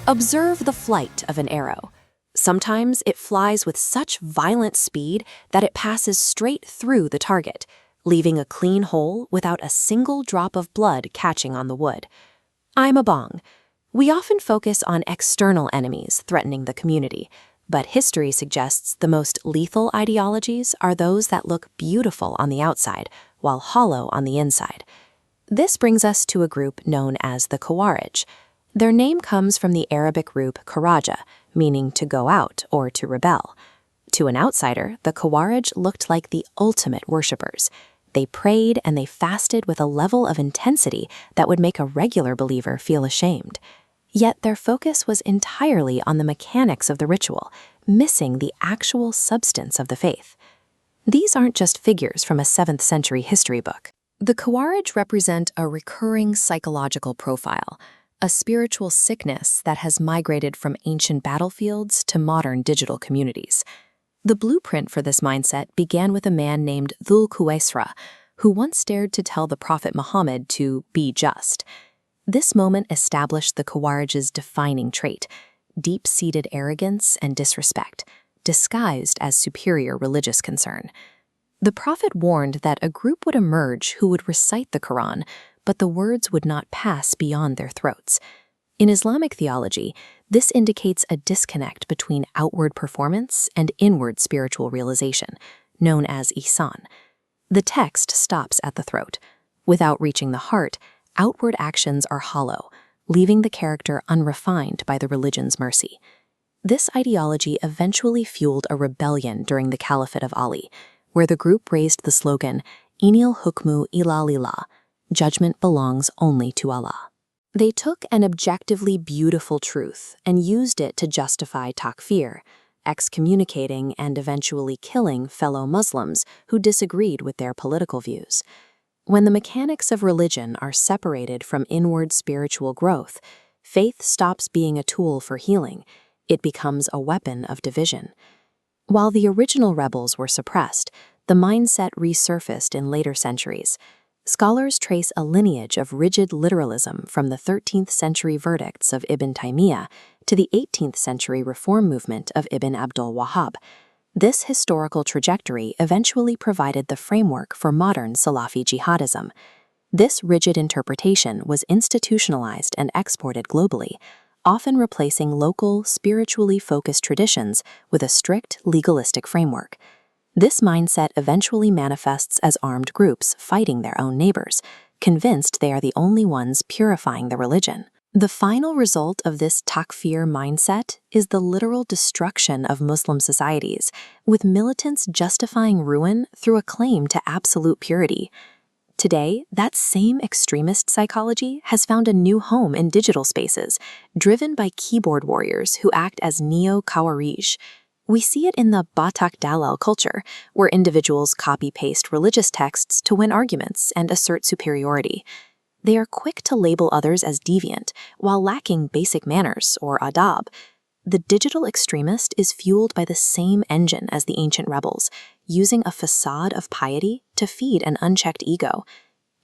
Observe the flight of an arrow. Sometimes it flies with such violent speed that it passes straight through the target, leaving a clean hole without a single drop of blood catching on the wood. I'm a bong. We often focus on external enemies threatening the community, but history suggests the most lethal ideologies are those that look beautiful on the outside while hollow on the inside. This brings us to a group known as the Khawarij. Their name comes from the Arabic root kharaja, meaning to go out or to rebel. To an outsider, the Khawarij looked like the ultimate worshippers. They prayed and they fasted with a level of intensity that would make a regular believer feel ashamed. Yet their focus was entirely on the mechanics of the ritual, missing the actual substance of the faith. These aren't just figures from a 7th century history book. The Khawarij represent a recurring psychological profile, a spiritual sickness that has migrated from ancient battlefields to modern digital communities. The blueprint for this mindset began with a man named Dhul Quwaisra, who once dared to tell the Prophet Muhammad to be just. This moment established the Khawarij's defining trait, deep-seated arrogance and disrespect, disguised as superior religious concern. The Prophet warned that a group would emerge who would recite the Quran, but the words would not pass beyond their throats. In Islamic theology, this indicates a disconnect between outward performance and inward spiritual realization, known as Ihsan. The text stops at the throat. Without reaching the heart, outward actions are hollow, leaving the character unrefined by the religion's mercy. This ideology eventually fueled a rebellion during the Caliphate of Ali, where the group raised the slogan, Inil hukmu illa lillah, judgment belongs only to Allah. They took an objectively beautiful truth and used it to justify takfir, excommunicating and eventually killing fellow Muslims who disagreed with their political views. When the mechanics of religion are separated from inward spiritual growth, faith stops being a tool for healing. It becomes a weapon of division. While the original rebels were suppressed, the mindset resurfaced in later centuries. Scholars trace a lineage of rigid literalism from the 13th century verdicts of Ibn Taymiyyah to the 18th century reform movement of Ibn Abdul Wahhab. This historical trajectory eventually provided the framework for modern Salafi jihadism. This rigid interpretation was institutionalized and exported globally, often replacing local, spiritually focused traditions with a strict legalistic framework. This mindset eventually manifests as armed groups fighting their own neighbors, convinced they are the only ones purifying the religion. The final result of this takfir mindset is the literal destruction of Muslim societies, with militants justifying ruin through a claim to absolute purity. Today, that same extremist psychology has found a new home in digital spaces, driven by keyboard warriors who act as Neo-Khawarij. We see it in the Batak Dalal culture, where individuals copy-paste religious texts to win arguments and assert superiority. They are quick to label others as deviant, while lacking basic manners or adab. The digital extremist is fueled by the same engine as the ancient rebels, using a facade of piety to feed an unchecked ego.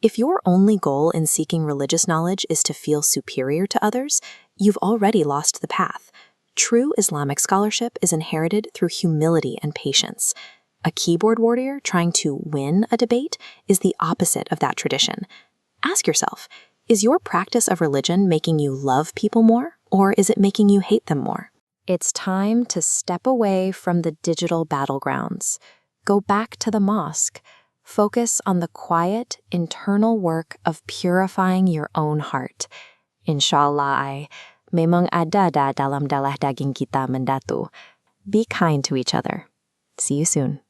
If your only goal in seeking religious knowledge is to feel superior to others, you've already lost the path. True Islamic scholarship is inherited through humility and patience. A keyboard warrior trying to win a debate is the opposite of that tradition. Ask yourself, is your practice of religion making you love people more, or is it making you hate them more? It's time to step away from the digital battlegrounds. Go back to the mosque. Focus on the quiet, internal work of purifying your own heart. Inshallah, memang ada dalam darah daging kita mendatu. Be kind to each other. See you soon.